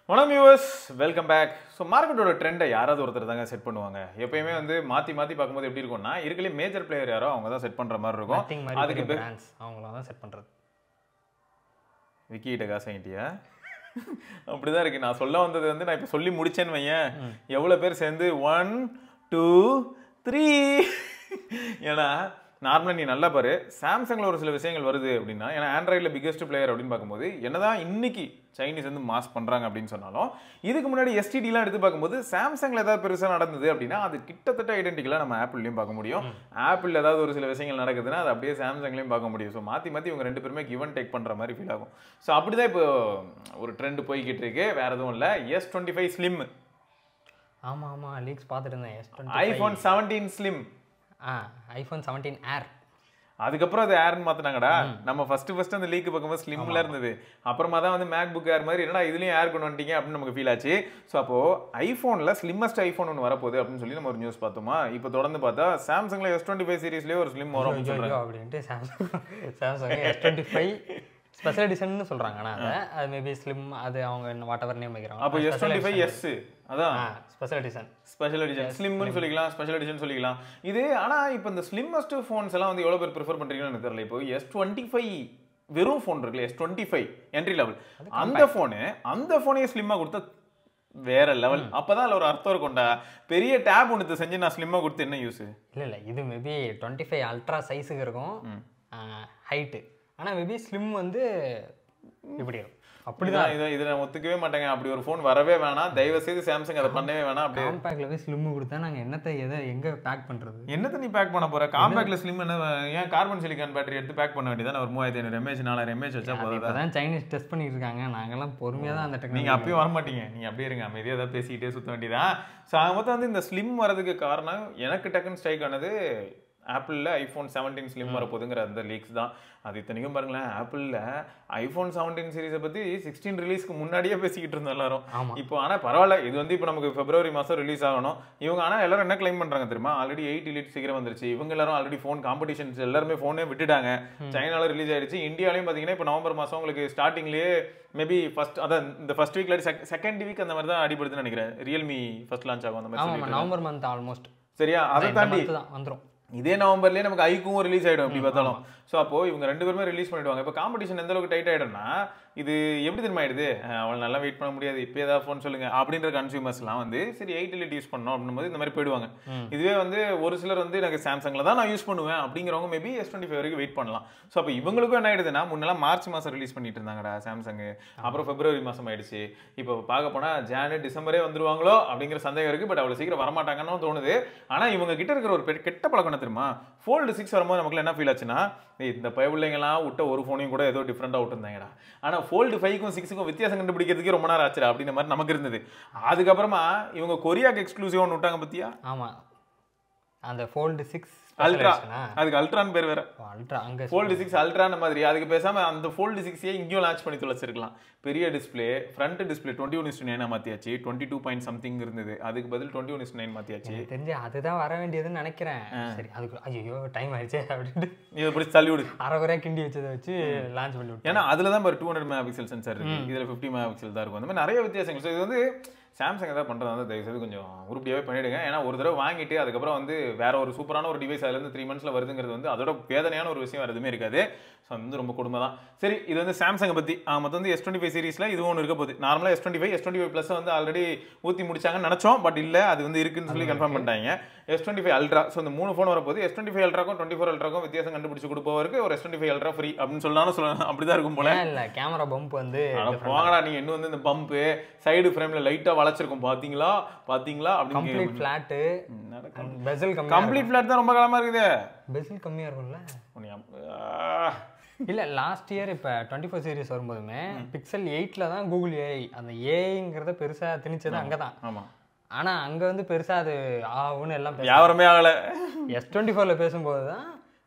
வணக்கம் viewers, welcome back. So மார்க்கெட்டோட ட்ரெண்டை யாராவது ஒருத்தர் தாங்க செட் பண்ணுவாங்க. எப்பயுமே வந்து மாற்றி பார்க்கும்போது எப்படி இருக்கும்னா, இருக்கலே மேஜர் பிளேயர் யாரோ அவங்க தான் செட் பண்ணுற மாதிரி இருக்கும். அதுக்கு பிராண்ட்ஸ் அவங்கள தான் செட் பண்ணுறது. விக்கிட்ட காசு வாங்கிட்டியா? அப்படிதான் இருக்கு. நான் சொல்ல வந்தது வந்து நான் இப்போ சொல்லி முடிச்சேன்னு வையேன், எவ்வளோ பேர் சேர்ந்து 1 2 3 ஏன்னா நார்மலாக நீ நல்லா பாரு, சாம்சங்கில் ஒரு சில விஷயங்கள் வருது அப்படின்னா, ஏன்னா ஆண்ட்ராய்டில் பிக்கெஸ்ட் பிளேயர் அப்படின்னு பார்க்கும்போது என்னதான் இன்னைக்கு சைனீஸ் வந்து மாஸ் பண்ணுறாங்க அப்படின்னு சொன்னாலும், இதுக்கு முன்னாடி எஸ்டிடிலாம் எடுத்து பார்க்கும்போது சாம்சங்கில் ஏதாவது பெருசாக நடந்தது அப்படின்னா அது கிட்டத்தட்ட ஐடென்டிக்கலாக நம்ம ஆப்பிள்லையும் பார்க்க முடியும். ஆப்பிள் ஏதாவது ஒரு சில விஷயங்கள் நடக்குதுன்னா அது அப்படியே சாம்சங்லையும் பார்க்க முடியும். ஸோ மாற்றி இவங்க ரெண்டு பேருமே கிவ் அண்ட் டேக் பண்ணுற மாதிரி ஃபீல் ஆகும். ஸோ அப்படி தான் இப்போ ஒரு ட்ரெண்ட் போய்கிட்டு இருக்கு. வேறு எதுவும் இல்லை, S25 ஸ்லிம். ஆமாம் லீக்ஸ் பார்த்துட்டு இருந்தேன். ஐஃபோன் 17 ஸ்லிம், ஐஃபோன் 17 ஏர். அதுக்கப்புறம் அது ஏர்னு மாத்தினாங்கடா. நம்ம ஃபர்ஸ்ட் அந்த லீக் பார்க்கும்போது ஸ்லிம்ல இருந்தது. அப்புறமா தான் வந்து மேக்புக் ஏர் மாதிரி என்னடா இதுலயும் ஏர் கொண்டு வந்துட்டீங்க அப்படின்னு நமக்கு ஃபீல் ஆச்சு. ஸோ அப்போ ஐஃபோன்ல ஸ்லிம்மஸ்ட் ஐஃபோன் ஒன்று வரப்போகுது அப்படின்னு சொல்லி நம்ம ஒரு நியூஸ் பார்த்தோமா. இப்போ தொடர்ந்து பார்த்தா சாம்சங்ல S25 சீரீஸ்லேயே ஒரு ஸ்லிம் வரும் அப்படின்ட்டு சாம்சங் S25 ஸ்பெஷல் எடிஷன் சொல்றாங்க. ஆனால் அது மேபி ஸ்லிம், அது அவங்க வாட் எவர் நேம் வைக்கிறாங்க. அப்போ S25s அதான் ஸ்பெஷல் எடிஷன் ஸ்லிம்னு சொல்லிக்கலாம், ஸ்பெஷல் எடிஷன் சொல்லிக்கலாம். இது ஆனால் இப்போ இந்த ஸ்லிம்மஸ்ட் ஃபோன்ஸ் எல்லாம் வந்து எவ்வளோ பேர் ப்ரிஃபர் பண்ணுறீங்கன்னு எனக்கு தெரியல. இப்போ S25 வெறும் ஃபோன் இருக்குல்ல, S25 என்ட்ரி லெவல், அந்த ஃபோனையே ஸ்லிம்மாக கொடுத்தா வேற லெவல். அப்பதான் அதில் ஒரு அர்த்தம் இருக்கும்டா. பெரிய டேப் ஒன்று செஞ்சு நான் ஸ்லிம்மாக கொடுத்து என்ன யூஸ்? இல்லை இது மேபி 25 அல்ட்ரா சைஸுக்கு இருக்கும் ஹைட்டு. ஆனால் மேபி ஸ்லிம் வந்து இப்படி இருக்கும். அப்படிதான் இதை நான் ஒத்துக்கவே மாட்டேங்க. அப்படி ஒரு ஃபோன் வரவே வேணாம், தயவு செய்து சாம்சங் அதை பண்ணவே வேணாம். அப்படியே காம்பேக்ட்ல போய் ஸ்லிம் கொடுத்தா நாங்கள் எங்கே பேக் பண்ணுறது? என்னத்தை நீ பேக் பண்ண போற? காம்பேக்ட்ல ஸ்லிம் என்ன, ஏன் கார்பன் சிலிக்கான் பேட்டரி எடுத்து பேக் பண்ண வேண்டியதான். ஒரு 3500 mAh 4000 mAh வச்சா போதும். அதான் சைனீஸ் டெஸ்ட் பண்ணிட்டு இருக்காங்க. நாங்கெல்லாம் பொறுமையாக தான் அந்த டெக்னாலஜி. நீங்கள் அப்பயும் வர மாட்டீங்க, நீங்கள் அப்படியே இருங்க, அமைதியாக ஏதாவது பேசிக்கிட்டே சுற்ற வேண்டியதான். ஸோ மொத்தம் வந்து இந்த ஸ்லிம் வரதுக்கு காரணம் எனக்கு டக்குன்னு ஸ்ட்ரைக் ஆனது ஆப்பிளில் ஐஃபோன் 17 ஸ்லிம் வரப்போகுதுங்கிற அந்த லீக்ஸ் தான். அது இத்தனைக்கும் பாருங்களேன், ஆப்பிளில் ஐஃபோன் 17 சீரீஸை பற்றி 16 ரிலீஸ்க்கு முன்னாடியே பேசிக்கிட்டு இருந்தோம் எல்லாரும். இப்போ ஆனால் பரவாயில்ல, இது வந்து இப்போ நமக்கு February மாதம் ரிலீஸ் ஆகணும். இவங்க ஆனால் எல்லாரும் என்ன கிளைம் பண்ணுறாங்க தெரியுமா, ஆல்ரெடி 8 எலிட் சீக்கிரம் வந்துருச்சு. இவங்க எல்லாரும் ஆல்ரெடி ஃபோன் காம்படிஷன்ஸ் எல்லாருமே ஃபோனே விட்டுட்டாங்க. சைனாவில் ரிலீஸ் ஆயிடுச்சு. இந்தியாலையும் பார்த்தீங்கன்னா இப்போ நவம்பர் மாதம் உங்களுக்கு ஸ்டார்டிங்லேயே மேபி இந்த ஃபர்ஸ்ட் வீக்ல செகண்ட் வீக் அந்த மாதிரி தான் அடிபடுதுன்னு நினைக்கிறேன். ரியல்மி ஃபர்ஸ்ட் லான்ச் ஆகும் அந்த மாதிரி. நவம்பர் மந்த் ஆல்மோஸ்ட் சரியா, அதை தாண்டி வந்துடும். இதே நவம்பர்லேயே நமக்கு ஐக்கும் ரிலீஸ் ஆகிடும் எப்படி பார்த்தாலும். ஸோ அப்போது இவங்க ரெண்டு பேருமே ரிலீஸ் பண்ணிவிடுவாங்க. இப்போ காம்படிஷன் எந்த அளவுக்கு டைட் ஆகிடும்னா, இது எப்படி தெரியுமா ஆயிடுது, அவள் நல்லா வெயிட் பண்ண முடியாது, இப்போ ஏதாவது ஃபோன் சொல்லுங்கள் அப்படின்ற கன்சியூமர்ஸ்லாம் வந்து சரி 8 எலிட் யூஸ் பண்ணோம் அப்படின்போது இந்த மாதிரி போயிடுவாங்க. இதுவே வந்து ஒரு சிலர் வந்து எனக்கு சாம்சங்கில் தான் நான் யூஸ் பண்ணுவேன் அப்படிங்கிறவங்க மேபி S25 வரைக்கும் வெயிட் பண்ணலாம். ஸோ அப்போ இவங்களுக்கும் என்ன ஆயிடுதுன்னா, முன்னெல்லாம் மார்ச் மாதம் ரிலீஸ் பண்ணிட்டு இருந்தாங்கடா சாம்சங்கு, அப்புறம் February மாதம் ஆயிடுச்சு. இப்போ பார்க்க போனால் ஜானு டிசம்பரே வந்துருவாங்களோ அப்படிங்கிற சந்தேகம் இருக்குது. பட் அவ்வளோ சீக்கிரம் வரமாட்டாங்கன்னு தோணுது. ஆனால் இவங்க கிட்ட இருக்கிற ஒரு கெட்ட பழக்கம் என்ன தெரியுமா, Fold 6 வரும்போது நமக்கு என்ன ஃபீல் ஆச்சுன்னா, இந்த பயபிள்ளைங்களாம் விட்ட ஒரு ஃபோனையும் கூட ஏதோ டிஃப்ரெண்டாக விட்டுருந்தாங்கடா. ஆனால் Fold 5க்கும் 6க்கும் வித்தியாசம் கண்டுபிடிக்கிறதுக்கே ரொம்ப நேரம் ஆச்சுடா அப்படின்ற மாதிரி நமக்கு இருந்தது. அதுக்கப்புறமா இவங்க கொரியாக்கு எக்ஸ்க்ளூசிவ் ஒன்று விட்டாங்க பத்தியா. ஆமாம், அந்த Fold 6 அல்ட்ரா, அதுக்கு அல்ட்ரான்னு பேர் வேற. அல்ட்ரா அங்கே Fold 6 அல்ட்ரான மாதிரி. அதுக்கு பேசாம அந்த Fold 6 இங்கேயும் லான்ச் பண்ணி தொலைச்சிருக்கலாம். பெரிய display, front display 21:9 மாத்தியாச்சு. 22 point something இருந்தது, அதுக்கு பதில் 21:9 மாத்தியாச்சு. தெரிஞ்சு அதுதான் வர வேண்டியதுன்னு நினைக்கிறேன். சரி, அதுக்கு ஐயோ டைம் ஆயிடுச்சு அப்படின்ட்டு இதை பிடிச்சி தள்ளி விடு, அரைகுறையாக கிண்டி வச்சதை வச்சு லான்ச் பண்ணி விட்டு. ஏன்னா அதில் தான் ஒரு 200 மெகாபிக்சல் சென்சார் இருக்கு, இதில் 50 மெகாபிக்சல் தான் இருக்கும். அந்த மாதிரி நிறைய வித்தியாசங்கள். ஸோ இது வந்து சாம்சங் எதாவது பண்ணுறது வந்து தயவுசெய்து கொஞ்சம் உருப்படியாகவே பண்ணிவிடுங்க. ஏன்னா ஒரு தடவை வாங்கிட்டு அதுக்கப்புறம் வந்து வேற ஒரு சூப்பரான ஒரு டிவைஸ் அதுலேருந்து 3 monthsல வருதுங்கிறது வந்து அதோட வேதனையான ஒரு விஷயம் வேறு எதுவுமே இருக்காது. ஸோ அது வந்து ரொம்ப கொடுமை தான். சரி, இது வந்து சாம்சங்கை பற்றி. மொத்தம் வந்து S25 சீரீஸில் இது ஒன்று இருக்க போகுது. நார்மலாக S25 ப்ளஸ் வந்து ஆல்ரெடி ஊற்றி முடிச்சாங்கன்னு நினச்சோம். பட் இல்லை, அது வந்து இருக்குன்னு சொல்லி கன்ஃபார்ம் பண்ணிட்டாங்க. S25 அல்ட்ரா, ஸோ இந்த 3 ஃபோன் வரப்போது. S25 அல்ட்ராக்கும் 24 அல்ட்ராக்கும் வித்தியாசம் கண்டுபிடிச்சு கொடுப்பவருக்கு ஒரு S25 அல்ட்ரா ஃப்ரீ அப்படின்னு சொல்லலாம். அப்படிதான் இருக்கும் போல. இல்லை, கேமரா பம்ப் வந்து போங்கடா, நீங்கள் இன்னும் வந்து இந்த பம்பு சைடு ஃப்ரேமில் லைட்டாக வளைச்சிருக்கும் பார்த்தீங்களா அப்படின்னு. கம்ப்ளீட் ஃபிளாட்டு, பெசல் கம்மி. கம்ப்ளீட் ஃபிளாட் தான் ரொம்ப காலமாக இருக்குது. பெசல் கம்மியாக இருக்கும்ல. இல்லை, லாஸ்ட் இயர் இப்போ 24 சீரிஸ் வரும்போதுமே Pixel 8ல் தான் கூகுள் ஏஐ அந்த ஏஐங்கிறத பெருசாக திணிச்சது அங்கே தான். ஆமாம், ஆனால் அங்கே வந்து பெருசாக அது ஆகுன்னு எல்லாம் யாருமே ஆகலை. S24ல பேசும்போது தான்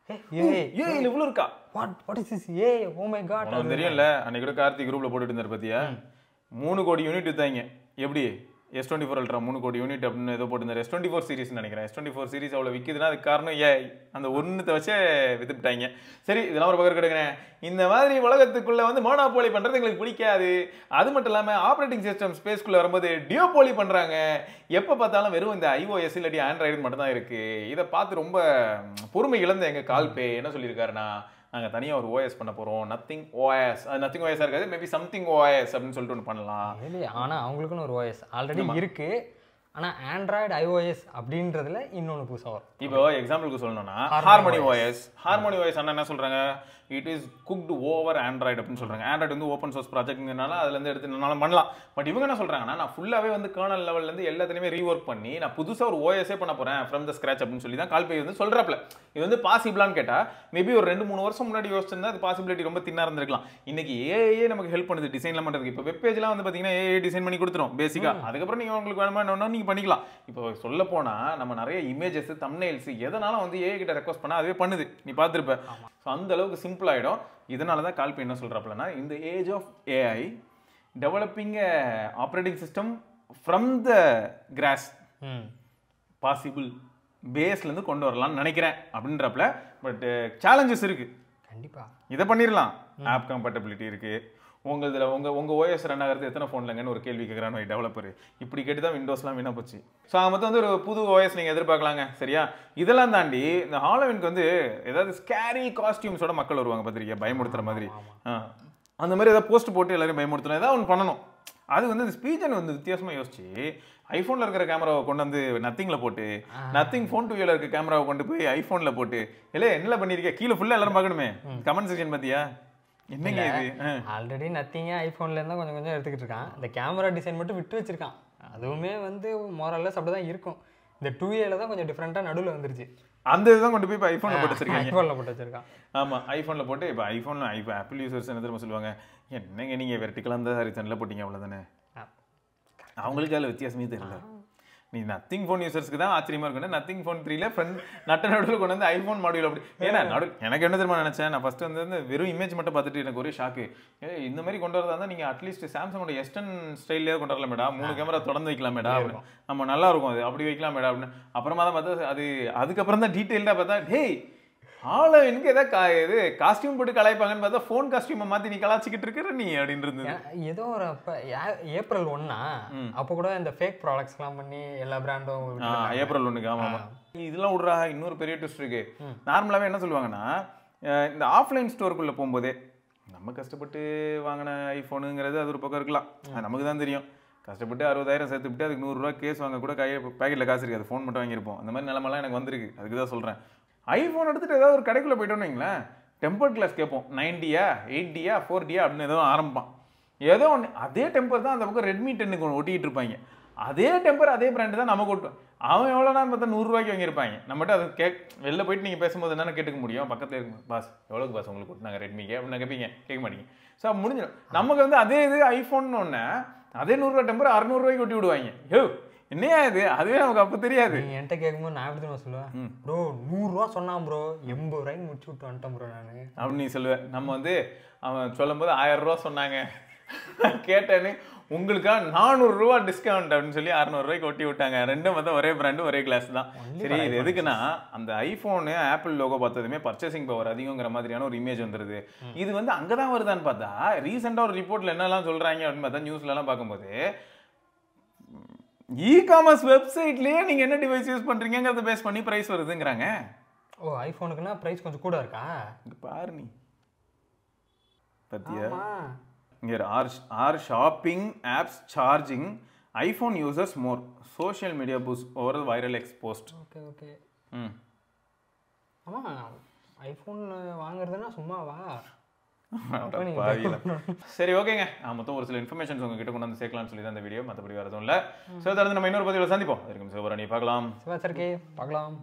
இவ்வளோ இருக்கா, வாட் இஸ் திஸ் ஏ, ஓ மை காட். அது தெரியும்ல. அன்னைக்கு கூட கார்த்திக் குரூப்ல போட்டுட்டு இருந்தார் பத்தியா, 3 கோடி யூனிட் வித்தாங்க. எப்படி S24 Ultra 3 கோடி யூனிட் அப்படின்னு ஏதோ போட்டு S24 சீரிஸ் நினைக்கிறேன். S24 சீரிஸ் அவ்வளோ விற்கிதுன்னா அதுக்கு காரணம் அந்த ஒன்றுத்தை வச்சே வித்துட்டாங்க. சரி, இதெல்லாம் ஒரு பக்கம் கிடைக்கிறேன். இந்த மாதிரி உலகத்துக்குள்ள வந்து மோனோபோலி பண்றது எங்களுக்கு பிடிக்காது. அது மட்டும் இல்லாமல் ஆப்ரேட்டிங் சிஸ்டம் ஸ்பேஸ்க்குள்ள வரும்போது டியோபோலி பண்றாங்க. எப்போ பார்த்தாலும் வெறும் இந்த iOS இல்லாட்டி ஆண்ட்ராய்டு மட்டும் தான் இருக்கு. இதை பார்த்து ரொம்ப பொறுமை இழந்த எங்க கால்பே என்ன சொல்லியிருக்காருன்னா, நாங்கள் தனியாக ஒரு ஓஎஸ் பண்ண போகிறோம், நத்திங் ஓஎஸ். அது நத்திங் ஓஎஸ்ஸாக இருக்காது, மேபி சம்திங் ஓஎஸ் அப்படின்னு சொல்லிட்டு ஒன்று பண்ணலாம். ஆனால் அவங்களுக்குன்னு ஒரு ஓஎஸ் ஆல்ரெடி இருக்கு. ஆனால் ஆண்ட்ராய்டு iOS அப்படின்றதுல இன்னொன்று புதுசாக வரும். இப்போ எக்ஸாம்பிளுக்கு சொல்லணும்னா ஹார்மோனி ஓஎஸ் அண்ணா என்ன சொல்கிறாங்க, it is cooked over Android அப்படின்னு சொல்கிறாங்க. ஆண்ட்ராய்டு வந்து ஓப்பன் சோர்ஸ் ப்ராஜெக்ட்னால அதுலேருந்து எடுத்து என்னாலும் பண்ணலாம். பட் இவங்க என்ன சொல்கிறாங்கன்னா, நான் ஃபுல்லாகவே வந்து கர்னல் லெவல்லேருந்து எல்லாத்தையுமே ரீஒர்க் பண்ணி நான் புதுசாக ஒரு ஓஎஸ்ஸே பண்ண போகிறேன் ஃப்ரம் த ஸ்க்ராச் அப்படின்னு சொல்லி தான் கால்பே வந்து சொல்கிறாப்ல. இது வந்து பாசிபிளான்னு கேட்டால் மேபி ஒரு 2-3 வருஷம் முன்னாடி யோசிச்சிருந்தா அது பாசிபிலிட்டி ரொம்ப தின்னாக இருந்திருக்கலாம். இன்னைக்கு ஏஐயே நமக்கு ஹெல்ப் பண்ணுது டிசைன்லாம் பண்ணுறதுக்கு. இப்போ வெப் பேஜ்லாம் வந்து பார்த்தீங்கன்னா ஏஐ டிசைன் பண்ணி கொடுத்துரும் பேசிக்காக. அதுக்கப்புறம் நீங்கள் உங்களுக்கு வேணுமா நீங்கள் பண்ணிக்கலாம். இப்போ சொல்ல போனால் நம்ம நிறைய இமேஜஸ் தம்ப்நெயில்ஸ் எதனாலும் வந்து ஏஐ கிட்ட ரெக்வஸ்ட் பண்ணால் அதுவே பண்ணுது, நீ பார்த்துருப்ப. ஸோ அந்த அளவுக்கு சிம்பிள் ஆகிடும். இதனால தான் கால்பே என்ன சொல்கிறாப்புலன்னா, இந்த age of AI developing operating system from the cross possible பேஸ்லேருந்து கொண்டு வரலாம்னு நினைக்கிறேன் அப்படின்றப்பல. பட் சேலஞ்சஸ் இருக்குது. கண்டிப்பாக இதை பண்ணிடலாம். ஆப் கம்பேட்டபிலிட்டி இருக்குது. உங்கள் ஓஎஸ் ரன் ஆகிறது எத்தனை ஃபோன்லங்கன்னு ஒரு கேள்வி கேட்குறான்னு டெவலப்பர். இப்படி கேட்டு தான் விண்டோஸ்லாம் வீணாக போச்சு. ஸோ அவங்க மொத்தம் வந்து ஒரு புது ஓஎஸ் நீங்கள் எதிர்பார்க்கலாங்க. சரியா, இதெல்லாம் தாண்டி இந்த ஹாலோவினுக்கு வந்து ஏதாவது ஸ்கேரி காஸ்டியூம்ஸோட மக்கள் வருவாங்க பார்த்துருக்கீங்க, பயமுறுத்துற மாதிரி. அந்த மாதிரி ஏதாவது போஸ்ட் போட்டு எல்லாரும் பயமுறுத்தணும், ஏதாவது ஒன்று பண்ணணும். அது வந்து இந்த ஸ்பீச்சன் வந்து வித்தியாசமாக யோசிச்சு ஐஃபோனில் இருக்கிற கேமராவை கொண்டு வந்து நத்திங்கில் போட்டு, நத்திங் ஃபோன் 2ல இருக்க கேமராவை கொண்டு போய் ஐஃபோனில் போட்டு, இல்லை என்ன பண்ணியிருக்கேன் கீழே ஃபுல்லாக எல்லாரும் பார்க்கணுமே கமெண்ட் செக்ஷன் பார்த்தியா? என்னங்க இது? ஆல்ரெடி நத்திங்க ஐஃபோன்லேருந்து கொஞ்சம் கொஞ்சம் எடுத்துக்கிட்டு இருக்கான். இந்த கேமரா டிசைன் மட்டும் விட்டு வச்சிருக்கான். அதுவுமே வந்து மோரல்லஸ் அப்படி தான் இருக்கும். இந்த 2Aல தான் கொஞ்சம் டிஃப்ரெண்ட்டாக நடுவில் வந்துருச்சு. அந்த இதுதான் கொண்டு போய் இப்போ ஐஃபோனில் போட்டு வச்சிருக்காங்க. ஐஃபோனில் போட்டு வச்சிருக்கான். ஆமாம், ஐஃபோனில் போட்டு இப்போ ஆப்பிள் யூசர்ஸ் என்ன தெரியுமா சொல்லுவாங்க, என்னங்க நீங்கள் வெர்டிக்கலாக இந்த ஹாரிசான்ல போட்டிங்க அவ்வளோதானே. அவங்களுக்கு அதில் வித்தியாசமே தெரியல. நீ நத்திங் ஃபோன் யூசர்ஸ்க்கு தான் ஆச்சரியமா இருக்கும். நத்திங் ஃபோன் 3ல ஃப்ரெண்ட் நட்ட நடுவில் கொண்டு வந்து ஐஃபோன் மாடியூல் அப்படி. ஏன்னா எனக்கு என்ன தெரியுமா நினைச்சேன், நான் ஃபர்ஸ்ட் வந்து வெறும் இமேஜ் மட்டும் பார்த்துட்டு எனக்கு ஒரே ஷாக்கு. இந்த மாதிரி கொண்டு வரதா இருந்தால் நீங்கள் அட்லீஸ்ட் சாம்சங்கோட எஸ்டன் ஸ்டைல்லே கொண்டு வரலாம் மேடா, 3 கேமரா தொடர்ந்து வைக்கலாம் மேடா அப்படின்னு. நம்ம நல்லா இருக்கும் அது, அப்படி வைக்கலாம் மேடா அப்படின்னு. அப்புறமா தான் பார்த்தா அதுக்கப்புறம் தான் டீட்டெயில்டாக பார்த்தா, டேய் ஹாலோவினுக்கு ஏதாவது காஸ்டியூம் போட்டு கலாய்ப்பாங்கன்னு பார்த்தா ஃபோன் காஸ்டியூமை மாற்றி நீ கலாச்சிக்கிட்டு இருக்கிற நீ அப்படின்றது. ஏதோ ஒரு அப்போ ஏப்ரல் 1 அப்போ கூட இந்த ஃபேக் ப்ராடக்ட்ஸ்லாம் பண்ணி எல்லா பிராண்டும் ஏப்ரல் 1க்கு. ஆமாம், இதெல்லாம் விட்றா. இன்னொரு பெரிய ட்விஸ்ட் இருக்கு. நார்மலாகவே என்ன சொல்லுவாங்கன்னா, இந்த ஆஃப்லைன் ஸ்டோருக்குள்ளே போகும்போதே நம்ம கஷ்டப்பட்டு வாங்கின ஐஃபோனுங்கிறது அது ஒரு பக்கம் இருக்கலாம், அது நமக்கு தான் தெரியும். கஷ்டப்பட்டு 60,000 சேர்த்துக்கிட்டு அதுக்கு 100 ரூபா கேஸ் வாங்க கூட பேக்கெட்டில் காசு இருக்காது, ஃபோன் மட்டும் வாங்கியிருப்போம். அந்த மாதிரி நிலமெல்லாம் எனக்கு வந்திருக்கு. அதுக்கு தான் சொல்கிறேன். ஐஃபோன் எடுத்துகிட்டு ஏதாவது ஒரு கடைக்குள்ளே போய்ட்டோன்னு வைங்களேன், டெம்பர் கிளாஸ் கேட்போம். 9Dயா 8Dயா 4Dயா அப்படின்னு ஏதோ ஆரம்பிப்பான். ஏதோ ஒன்று அதே டெம்பர் தான் அந்த பக்கம் ரெட்மி 10க்கு ஒன்று ஒட்டிகிட்டு இருப்பாங்க. அதே டெம்பர் அதே பிராண்டு தான் நமக்கு ஒட்டுவோம். அவன் எவ்வளோ நேரம் பார்த்தா 100 ரூபாய்க்கு வாங்கியிருப்பாங்க. நம்மகிட்ட அது வெளில போயிட்டு நீங்கள் பேசும்போது என்னென்ன கேட்டுக்க முடியும், பக்கத்தில் இருக்கும் பாஸ் எவ்வளோக்கு பாஸ் உங்களுக்கு கொடுத்தாங்க ரெட்மிக்கு அப்படின்னு கேட்பீங்க, கேட்க மாட்டீங்க. ஸோ முடிஞ்சிடும். நமக்கு வந்து அதே இது ஐஃபோன் ஒன்று அதே 100 ரூபா டெம்பர் 600 ரூபாய்க்கு ஒட்டி விடுவாங்க. யோ என்னையா இது, அதுவே நமக்கு அப்போ தெரியாது. என்கிட்ட கேட்கும்போது நான் எப்படி தான் சொல்லுவேன், ப்ரோ 100 ரூபா சொன்னான் ப்ரோ, 80 ரூபாய்க்கு முடிச்சு விட்டு வந்துட்டேன் ப்ரோ நான் அப்படின்னு நீ சொல்லுவேன். நம்ம வந்து அவன் சொல்லும் போது 1000 ரூபா சொன்னாங்க கேட்டேன்னு, உங்களுக்கா 400 ரூபா டிஸ்கவுண்ட் அப்படின்னு சொல்லி 600 ரூபாய்க்கு ஒட்டி விட்டாங்க. ரெண்டும் பார்த்தா ஒரே பிராண்டு ஒரே கிளாஸ் தான். சரி, இது எதுக்குன்னா அந்த ஐஃபோனு ஆப்பிள் லோகோ பார்த்ததுமே பர்ச்சேசிங் பவர் அதிகங்கிற மாதிரியான ஒரு இமேஜ் வந்துருது. இது வந்து அங்கதான் வருதான்னு பார்த்தா ரீசெண்டா ஒரு ரிப்போர்ட்ல என்னெல்லாம் சொல்றாங்க அப்படின்னு பார்த்தா நியூஸ்ல எல்லாம் பார்க்கும்போது இ-காமர்ஸ் வெப்சைட்லயே நீங்க என்ன டிவைஸ் யூஸ் பண்றீங்கங்கறத பேஸ் பண்ணி பிரைஸ் வருதுங்கறாங்க. ஓ, ஐபோனுக்குனா பிரைஸ் கொஞ்சம் கூட இருக்கா? இங்க பாரு நீ பத்தியா. இங்க are shopping apps charging iPhone users more social media boost over viral exposed. Okay okay. ஆமா, ஐபோன் வாங்குறதுனா சும்மாவா? சரி, ஓகேங்க. மொத்தம் ஒரு சில இன்ஃபர்மேஷன்ஸ் உங்ககிட்ட கொண்டு வந்து சேர்க்கலாம்னு சொல்லி தான் இந்த வீடியோ, மற்றபடி வேறு எதுவும் இல்லை. ஸோ தொடர்ந்து நம்ம இன்னொரு பதிவில் சந்திப்போம். இருக்கும் சிவபரணி பார்க்கலாம். பார்க்கலாம்.